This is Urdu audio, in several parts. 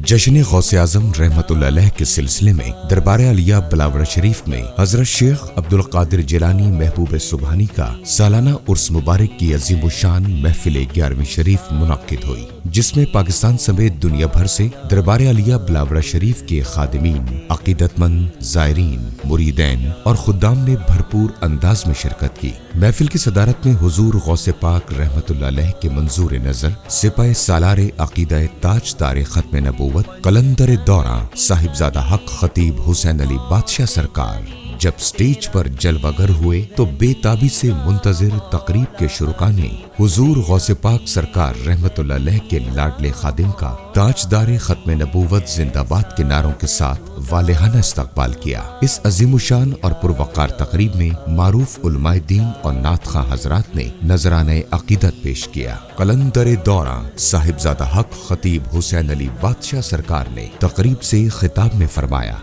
جشن غوث اعظم رحمتullah علیہ کے سلسلے میں دربار عالیہ بلاورہ شریف میں حضرت شیخ عبدالقادر جیلانی محبوب سبحانی کا سالانہ عرس مبارک کی عظیم الشان محفل 11ویں شریف منعقد ہوئی، جس میں پاکستان سمیت دنیا بھر سے دربار عالیہ بلاورہ شریف کے خادمین، عقیدت مند، زائرین، مریدین اور خدام نے بھرپور انداز میں شرکت کی۔ محفل کی صدارت میں حضور غوث پاک رحمتullah علیہ کے منظور نظر سپاہ سالار عقیدہ تاجدار ختم نبوت قلندر دوران صاحبزادہ حق خطیب حسین علی بادشاہ سرکار جب سٹیج پر جلوہ گر ہوئے تو بے تابی سے منتظر تقریب کے شرکاء نے حضور غوث پاک سرکار رحمتullah علیہ کے لاڈلے خادم کا تاجدار ختم نبوت زندہ باد کے نعروں کے ساتھ والہانہ استقبال کیا۔ اس عظیم الشان اور پروقار تقریب میں معروف علماء دین اور نعت خواں حضرات نے نذرانہ عقیدت پیش کیا۔ قلندر دوران صاحبزادہ حق خطیب حسین علی بادشاہ سرکار نے تقریب سے خطاب میں فرمایا،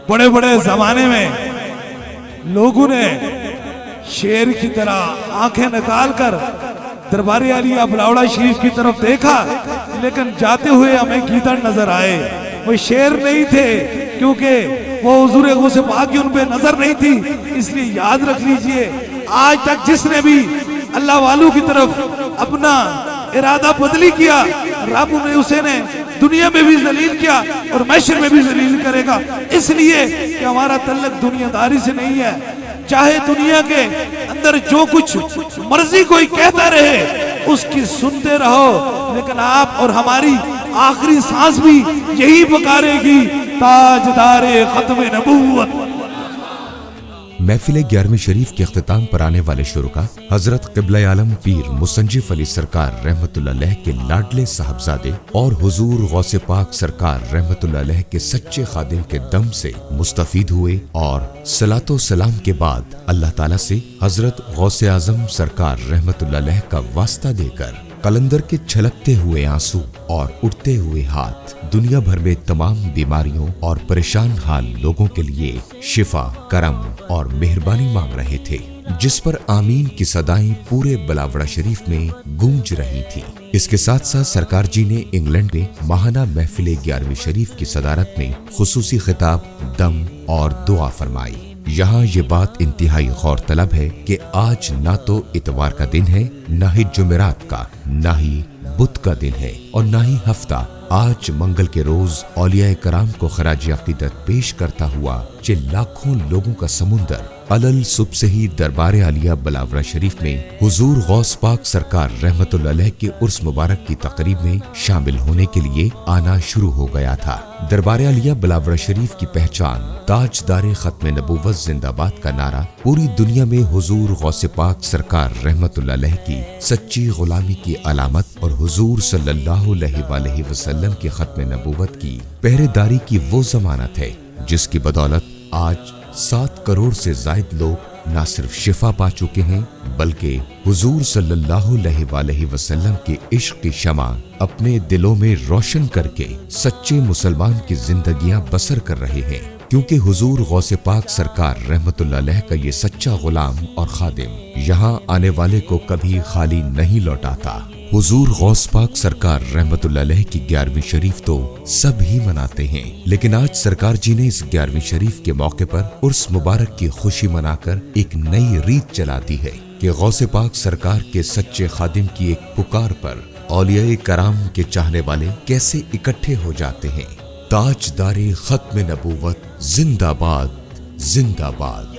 بڑے بڑے زمانے میں لوگوں نے شیر کی طرح آنکھیں نکال کر دربار عالیہ بلاورہ شریف کی طرف دیکھا، لیکن جاتے ہوئے ہمیں گیدڑ نظر آئے۔ وہ شیر نہیں تھے، کیونکہ وہ حضور غوث پاک کی ان پہ نظر نہیں تھی۔ اس لیے یاد رکھ لیجئے، آج تک جس نے بھی اللہ والوں کی طرف اپنا ارادہ بدلی کیا، رب نے اسے نے دنیا میں بھی ذلیل کیا اور محشر میں بھی ذلیل کرے گا، اس لیے کہ ہمارا تعلق دنیا داری سے نہیں ہے۔ چاہے دنیا کے اندر جو کچھ مرضی کوئی کہتا رہے اس کی سنتے رہو، لیکن آپ اور ہماری آخری سانس بھی یہی پکارے گی، تاجدار ختم نبوت۔ محفل 11ویں شریف کے اختتام پر آنے والے شرکاء حضرت قبلہ عالم پیر مصنجف علی سرکار رحمتullah علیہ کے لاڈلے صاحبزادے اور حضور غوث پاک سرکار رحمتullah علیہ کے سچے خادم کے دم سے مستفید ہوئے اور صلاۃ و سلام کے بعد اللہ تعالیٰ سے حضرت غوث اعظم سرکار رحمتullah علیہ کا واسطہ دے کر قلندر کے چھلکتے ہوئے آنسو اور اٹھتے ہوئے ہاتھ دنیا بھر میں تمام بیماریوں اور پریشان حال لوگوں کے لیے شفا، کرم اور مہربانی مانگ رہے تھے، جس پر آمین کی صدائیں پورے بلاورہ شریف میں گونج رہی تھیں۔ اس کے ساتھ ساتھ سرکار جی نے انگلینڈ میں ماہانہ محفل 11ویں شریف کی صدارت میں خصوصی خطاب، دم اور دعا فرمائی۔ یہاں یہ بات انتہائی غور طلب ہے کہ آج نہ تو اتوار کا دن ہے، نہ ہی جمعرات کا، نہ ہی بدھ کا دن ہے اور نہ ہی ہفتہ۔ آج منگل کے روز اولیاء کرام کو خراج عقیدت پیش کرتا ہوا لاکھوں لوگوں کا سمندر علل صبح سے ہی دربار عالیہ بلاورہ شریف میں حضور غوث پاک سرکار رحمتullah علیہ کے عرس مبارک کی تقریب میں شامل ہونے کے لیے آنا شروع ہو گیا تھا۔ دربار عالیہ بلاورہ شریف کی پہچان تاجدار ختم نبوت زندہ باد کا نعرہ پوری دنیا میں حضور غوث پاک سرکار رحمتullah علیہ کی سچی غلامی کی علامت اور حضور صلی اللہ علیہ وآلہ وسلم کی ختم نبوت کی پہرے داری کی وہ ضمانت ہے جس کی بدولت آج 7 کروڑ سے زائد لوگ نہ صرف شفا پا چکے ہیں بلکہ حضور صلی اللہ علیہ وآلہ وسلم کے عشق کی شمع اپنے دلوں میں روشن کر کے سچے مسلمان کی زندگیاں بسر کر رہے ہیں، کیونکہ حضور غوث پاک سرکار رحمتullah علیہ کا یہ سچا غلام اور خادم یہاں آنے والے کو کبھی خالی نہیں لوٹاتا۔ حضور غوث پاک سرکار رحمتullah علیہ کی 11ویں شریف تو سب ہی مناتے ہیں، لیکن آج سرکار جی نے اس 11ویں شریف کے موقع پر عرس مبارک کی خوشی منا کر ایک نئی ریت چلا دی ہے کہ غوث پاک سرکار کے سچے خادم کی ایک پکار پر اولیاء کرام کے چاہنے والے کیسے اکٹھے ہو جاتے ہیں۔ تاجدار ختم نبوت زندہ باد، زندہ باد۔